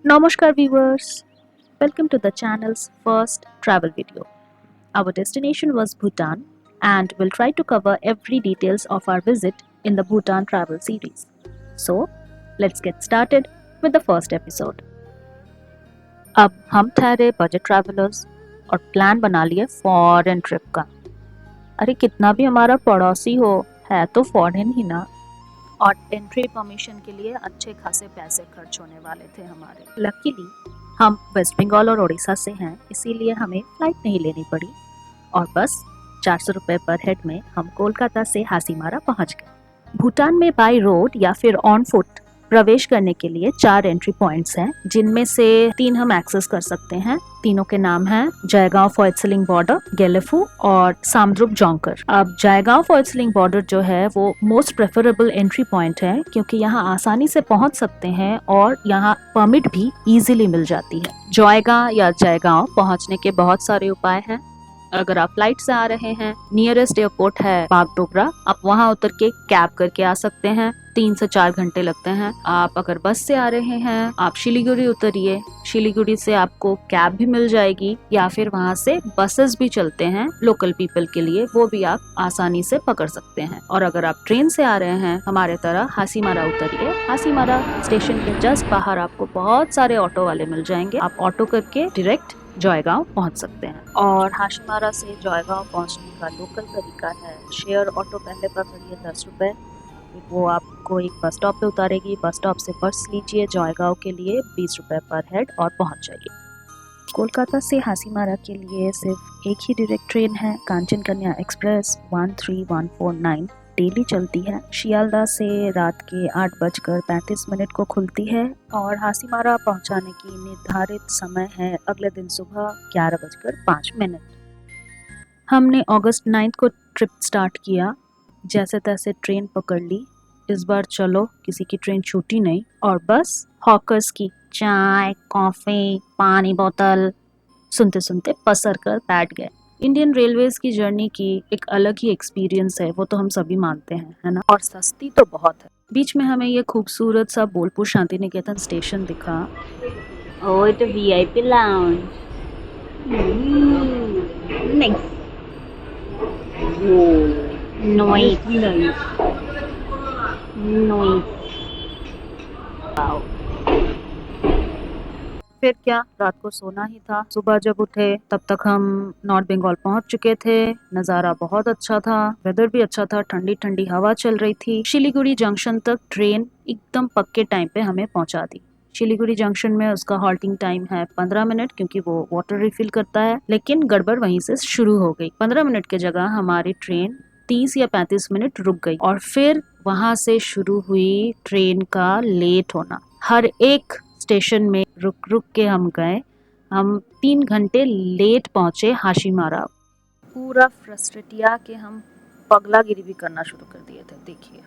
Namaskar viewers, welcome to the channel's first travel video. Our destination was Bhutan and we'll try to cover every details of our visit in the Bhutan travel series. So, let's get started with the first episode. अब हम ठहरे budget travellers और plan बना लिए foreign trip का। अरे कितना भी हमारा पड़ोसी हो, है तो फॉरेन ही ना। और एंट्री परमिशन के लिए अच्छे खासे पैसे खर्च होने वाले थे हमारे। लकीली हम वेस्ट बंगाल और उड़ीसा से हैं, इसीलिए हमें फ्लाइट नहीं लेनी पड़ी और बस 400 रुपये पर हेड में हम कोलकाता से हासीमारा पहुंच गए। भूटान में बाय रोड या फिर ऑन फुट प्रवेश करने के लिए 4 एंट्री पॉइंट्स हैं, जिनमें से 3 हम एक्सेस कर सकते हैं। तीनों के नाम हैं जयगांव फॉयत्सलिंग बॉर्डर, गेलेफू और सामद्रुप जोंकर। अब जयगांव फॉयत्सलिंग बॉर्डर जो है वो मोस्ट प्रेफरेबल एंट्री पॉइंट है, क्योंकि यहाँ आसानी से पहुंच सकते हैं और यहाँ परमिट भी इजीली मिल जाती है। जयगांव या जयगांव पहुंचने के बहुत सारे उपाय हैं। अगर आप फ्लाइट से आ रहे हैं, नियरेस्ट एयरपोर्ट है बागडोगरा, आप वहां उतर के कैब करके आ सकते हैं। 3 से 4 घंटे लगते हैं। आप अगर बस से आ रहे हैं, आप शिलीगुड़ी उतरिए, शिलीगुड़ी से आपको कैब भी मिल जाएगी या फिर वहां से बसेस भी चलते हैं लोकल पीपल के लिए, वो भी आप आसानी से पकड़ सकते हैं। और अगर आप ट्रेन से आ रहे हैं हमारे तरह, हासीमारा उतरिए। हासीमारा स्टेशन के जस्ट बाहर आपको बहुत सारे ऑटो वाले मिल जाएंगे, आप ऑटो करके डायरेक्ट जयगांव पहुंच सकते हैं। और हाशीमारा से जयगांव पहुंचने का लोकल तरीका है शेयर ऑटो। पहले पकड़िए 10 रुपए, वो आपको एक बस स्टॉप पे उतारेगी। बस स्टॉप से बस लीजिए जयगांव के लिए 20 रुपए पर हेड और पहुंच जाइए। कोलकाता से हासीमारा के लिए सिर्फ एक ही डायरेक्ट ट्रेन है, कांचन कन्या एक्सप्रेस 13149 डेली चलती है। शियालदह से रात के 8:35 को खुलती है और हासीमारा पहुंचाने की निर्धारित समय है अगले दिन सुबह 11:05। हमने अगस्त 9 को ट्रिप स्टार्ट किया। जैसे तैसे ट्रेन पकड़ ली। इस बार चलो किसी की ट्रेन छूटी नहीं और बस हॉकर्स की चाय, कॉफी, पानी बोतल सुनते सुनते पसर कर बैठ गए। इंडियन रेलवेज की जर्नी की एक अलग ही एक्सपीरियंस है, वो तो हम सभी मानते हैं, है ना। और सस्ती तो बहुत है। बीच में हमें ये खूबसूरत सा बोलपुर शांति निकेतन स्टेशन दिखा। Oh, ito VIP lounge. Nice. Whoa. Noise. Nice. Nice. Wow. फिर क्या, रात को सोना ही था। सुबह जब उठे तब तक हम नॉर्थ बंगाल पहुंच चुके थे। नज़ारा बहुत अच्छा था, वेदर भी अच्छा था, ठंडी ठंडी हवा चल रही थी। शिलीगुड़ी जंक्शन तक ट्रेन एकदम पक्के टाइम पे हमें पहुंचा दी। शिलीगुड़ी जंक्शन में उसका हॉल्टिंग टाइम है 15 मिनट, क्योंकि वो वाटर रिफिल करता है। लेकिन गड़बड़ वहीं से शुरू हो गई। 15 मिनट की जगह हमारी ट्रेन 30 या 35 मिनट रुक गई और फिर वहां से शुरू हुई ट्रेन का लेट होना। हर एक स्टेशन में रुक रुक के हम गए। हम 3 घंटे लेट पहुंचे हाशीमारा। पूरा फ्रस्ट्रेटिया के हम पगलागिरी भी करना शुरू कर दिए थे। देखिए,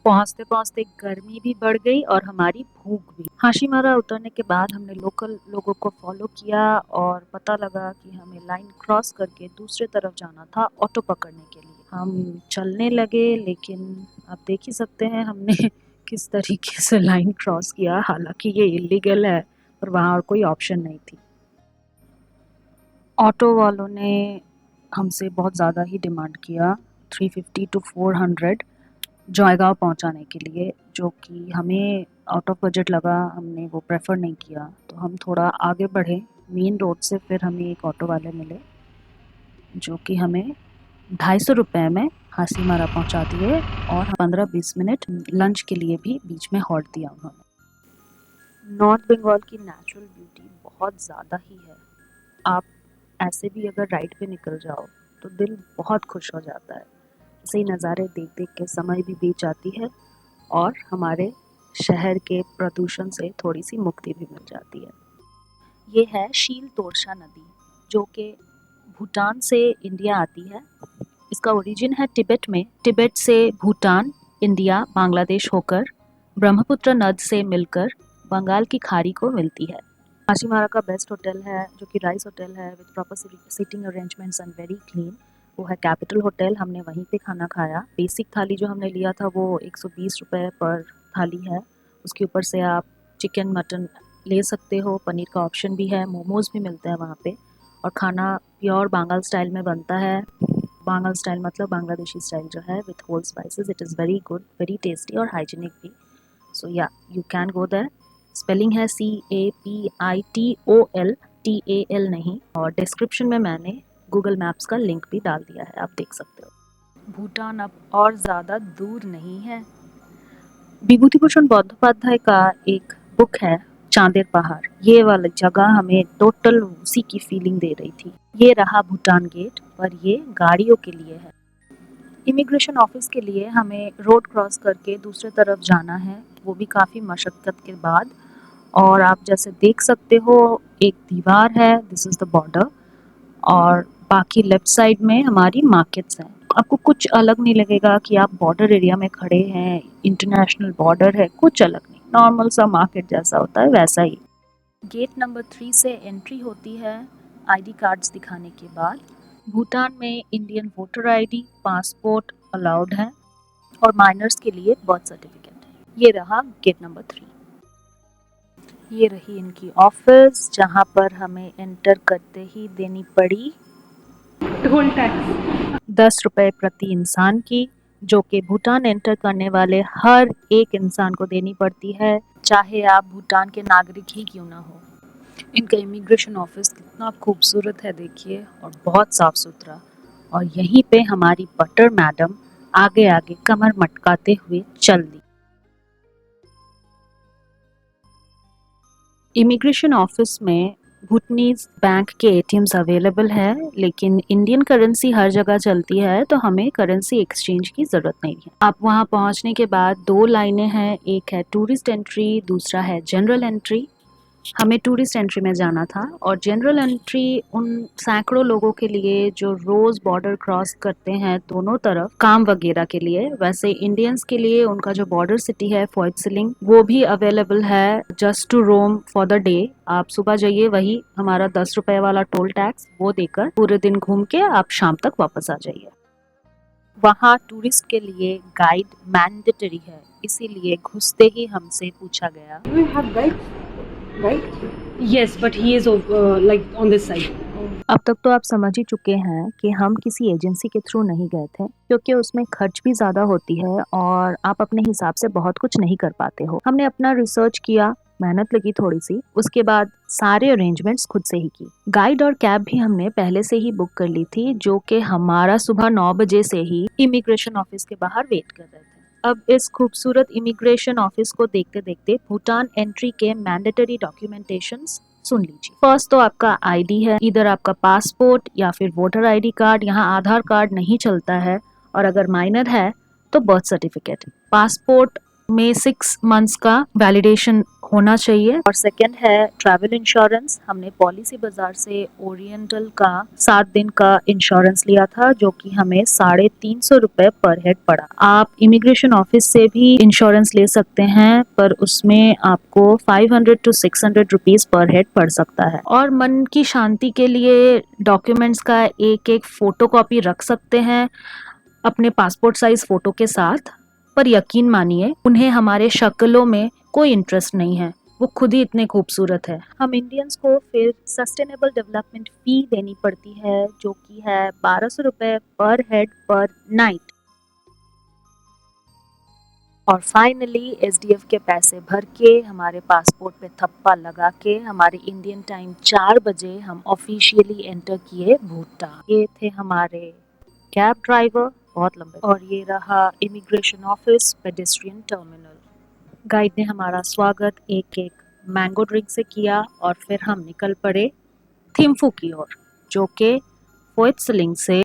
पहुंचते पहुंचते गर्मी भी बढ़ गई और हमारी भूख भी। हाशीमारा उतरने के बाद हमने लोकल लोगों को फॉलो किया और पता लगा कि हमें लाइन क्रॉस करके दूसरे तरफ जाना था ऑटो पकड़ने के लिए। हम चलने लगे, लेकिन आप देख ही सकते हैं हमने किस तरीके से लाइन क्रॉस किया। हालांकि ये इलीगल है और वहाँ और कोई ऑप्शन नहीं थी। ऑटो वालों ने हमसे बहुत ज़्यादा ही डिमांड किया, 350 to 400 जयगांव पहुंचाने के लिए, जो कि हमें आउट ऑफ बजट लगा। हमने वो प्रेफर नहीं किया, तो हम थोड़ा आगे बढ़े मेन रोड से। फिर हमें एक ऑटो वाले मिले जो कि हमें 250 रुपये में हासीमारा पहुंचा दिए और 15-20 मिनट लंच के लिए भी बीच में हॉल्ट दिया उन्होंने। नॉर्थ बंगाल की नेचुरल ब्यूटी बहुत ज़्यादा ही है। आप ऐसे भी अगर राइड पे निकल जाओ तो दिल बहुत खुश हो जाता है। ऐसे नज़ारे देख देख के समय भी बीत जाती है और हमारे शहर के प्रदूषण से थोड़ी सी मुक्ति भी मिल जाती है। ये है शील तोरशा नदी, जो कि भूटान से इंडिया आती है। इसका ओरिजिन है तिब्बत में। तिब्बत से भूटान, इंडिया, बांग्लादेश होकर ब्रह्मपुत्र नद से मिलकर बंगाल की खाड़ी को मिलती है। हाशीमारा का बेस्ट होटल है, जो कि राइस होटल है with proper sitting arrangements and very clean, वो है कैपिटल होटल। हमने वहीं पे खाना खाया। बेसिक थाली जो हमने लिया था वो 120 रुपये पर थाली है। उसके ऊपर से आप चिकन, मटन ले सकते हो, पनीर का ऑप्शन भी है, मोमोज भी मिलते हैं वहाँ पे और खाना प्योर बांगल स्टाइल में बनता है। बांगल स्टाइल मतलब बांग्लादेशी स्टाइल जो है with whole spices. It is very good, very tasty और हाइजीनिक भी। So yeah you can go there. Spelling है CAPITOL, TAL नहीं। और डिस्क्रिप्शन में मैंने गूगल मैप्स का लिंक भी डाल दिया है, आप देख सकते हो। भूटान अब और ज़्यादा दूर नहीं है। विभूतिभूषण बंदोपाध्याय का एक बुक है चांदेर पहाड़, ये वाली जगह हमें टोटल उसी की फीलिंग दे रही थी। ये रहा भूटान गेट, पर ये गाड़ियों के लिए है। इमिग्रेशन ऑफिस के लिए हमें रोड क्रॉस करके दूसरे तरफ जाना है, वो भी काफ़ी मशक्क़त के बाद। और आप जैसे देख सकते हो एक दीवार है, दिस इज़ द बॉर्डर, और बाकी लेफ्ट साइड में हमारी मार्केट्स हैं। आपको कुछ अलग नहीं लगेगा कि आप बॉर्डर एरिया में खड़े हैं, इंटरनेशनल बॉर्डर है, कुछ अलग नहीं, नॉर्मल सा मार्केट जैसा होता है वैसा ही। गेट नंबर 3 से एंट्री होती है आईडी कार्ड्स दिखाने के बाद। भूटान में Indian voter ID, passport allowed है और माइनर्स के लिए बर्थ सर्टिफिकेट। ये रहा गेट नंबर 3। ये रही इनकी ऑफिस, जहाँ पर हमें एंटर करते ही देनी पड़ी टोल टैक्स 10 रुपए प्रति इंसान की, जो कि भूटान एंटर करने वाले हर एक इंसान को देनी पड़ती है, चाहे आप भूटान के नागरिक ही क्यों ना हो। इनका इमिग्रेशन ऑफिस कितना खूबसूरत है देखिए, और बहुत साफ सुथरा। और यहीं पे हमारी बटर मैडम आगे आगे कमर मटकाते हुए चल दी। इमिग्रेशन ऑफिस में भूटनीज बैंक के एटीएम्स अवेलेबल है, लेकिन इंडियन करेंसी हर जगह चलती है, तो हमें करेंसी एक्सचेंज की ज़रूरत नहीं है। आप वहां पहुंचने के बाद 2 लाइनें हैं, एक है टूरिस्ट एंट्री, दूसरा है जनरल एंट्री। हमें टूरिस्ट एंट्री में जाना था, और जनरल एंट्री उन सैकड़ों लोगों के लिए जो रोज बॉर्डर क्रॉस करते हैं दोनों तरफ काम वगैरह के लिए। वैसे इंडियंस के लिए उनका जो बॉर्डर सिटी है फोर्ट सिलिंग, वो भी अवेलेबल है just to roam for the day. आप सुबह जाइए, वही हमारा 10 रुपए वाला टोल टैक्स वो देकर पूरे दिन घूम के आप शाम तक वापस आ जाइए। वहाँ टूरिस्ट के लिए गाइड मैंडेटरी है, इसीलिए घुसते ही हमसे पूछा गया, Do you have guide? Right? Yes, but he is like on this side. अब तक तो आप समझ ही चुके हैं कि हम किसी एजेंसी के थ्रू नहीं गए थे, क्योंकि उसमें खर्च भी ज़्यादा होती है और आप अपने हिसाब से बहुत कुछ नहीं कर पाते हो। हमने अपना रिसर्च किया, मेहनत लगी थोड़ी सी, उसके बाद सारे अरेंजमेंट्स खुद से ही की। गाइड और कैब भी हमने पहले से ही बुक कर ली थी, जो कि हमारा सुबह 9 बजे से ही इमिग्रेशन ऑफिस के बाहर वेट कर रहे थे। अब इस खूबसूरत इमिग्रेशन ऑफिस को देखते देखते भूटान एंट्री के मैंडेटरी डॉक्यूमेंटेशंस सुन लीजिए। फर्स्ट तो आपका आईडी है, इधर आपका पासपोर्ट या फिर वोटर आईडी कार्ड, यहाँ आधार कार्ड नहीं चलता है, और अगर माइनर है तो बर्थ सर्टिफिकेट। पासपोर्ट में 6 मंथ्स का वैलिडेशन होना चाहिए। और सेकंड है ट्रैवल इंश्योरेंस। हमने पॉलिसी बाजार से ओरिएंटल का 7 दिन का इंश्योरेंस लिया था, जो कि हमें 350 रुपए पर हेड पड़ा। आप इमिग्रेशन ऑफिस से भी इंश्योरेंस ले सकते हैं, पर उसमें आपको 500 to 600 रुपीज पर हेड पड़ सकता है। और मन की शांति के लिए डॉक्यूमेंट्स का एक एक फोटो कॉपी रख सकते हैं अपने पासपोर्ट साइज फोटो के साथ। पर यकीन मानिए, उन्हें हमारे शक्लों में कोई इंटरेस्ट नहीं है, वो खुद ही इतने खूबसूरत है। हम इंडियंस को फिर सस्टेनेबल डेवलपमेंट फी देनी पड़ती है, जो कि है 1200 रुपए पर हेड पर नाइट। और फाइनली एसडीएफ के पैसे भर के हमारे पासपोर्ट पे थप्पा लगा के हमारे इंडियन टाइम 4 बजे हम ऑफिशियली एंटर किए भूटान। ये थे हमारे कैब ड्राइवर, बहुत लंबे। और ये रहा immigration office, pedestrian terminal. Guide ने हमारा स्वागत एक एक मैंगो ड्रिंक से किया, और फिर हम निकल पड़े थिम्फू की ओर, जो कि फोइटसलिंग से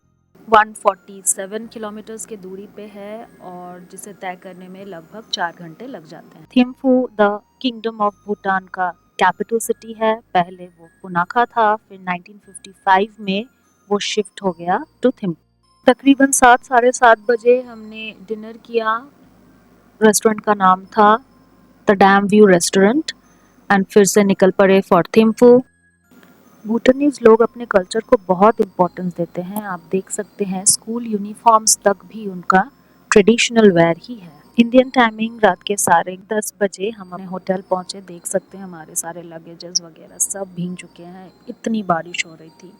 147 किलोमीटर्स की दूरी पे है, और जिसे तय करने में लगभग 4 घंटे लग जाते हैं। Thimphu the kingdom of Bhutan का कैपिटल सिटी है। पहले वो पुनाखा था, फिर 1955 में वो शिफ्ट हो गया टू थिम्फू। तकरीबन 7 साढ़े 7 बजे हमने डिनर किया। रेस्टोरेंट का नाम था the dam view restaurant, and फिर से निकल पड़े फॉर थिम्फू। भूटानीज लोग अपने कल्चर को बहुत इम्पोर्टेंस देते हैं। आप देख सकते हैं स्कूल यूनिफॉर्म्स तक भी उनका ट्रेडिशनल वेयर ही है। इंडियन टाइमिंग रात के 10:30 बजे हम अपने होटल पहुंचे। देख सकते हैं हमारे सारे लगेजेस वगैरह सब भीग चुके हैं, इतनी बारिश हो रही थी।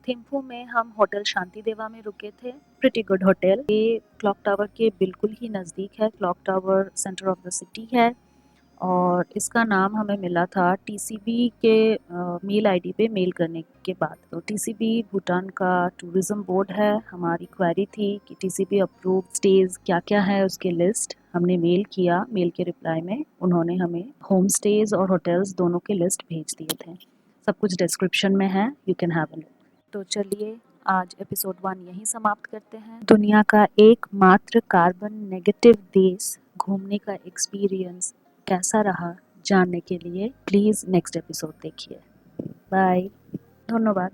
थिम्फू में हम होटल शांति देवा में रुके थे। Pretty good hotel. ये क्लॉक टावर के बिल्कुल ही नज़दीक है। Clock tower centre of the city है और इसका नाम हमें मिला था टीसीबी के मेल आईडी पे मेल करने के बाद। तो टीसीबी भूटान का टूरिज्म बोर्ड है। हमारी क्वेरी थी कि टीसीबी अप्रूव स्टेज क्या क्या है, उसके लिस्ट हमने मेल किया। मेल के रिप्लाई में उन्होंने हमें होम स्टेज और होटल्स दोनों के लिस्ट भेज दिए थे। सब कुछ डिस्क्रिप्शन में है, you can have a look. तो चलिए आज एपिसोड 1 यहीं समाप्त करते हैं। दुनिया का एकमात्र कार्बन नेगेटिव देश घूमने का एक्सपीरियंस कैसा रहा जानने के लिए प्लीज़ नेक्स्ट एपिसोड देखिए। बाय। धन्यवाद।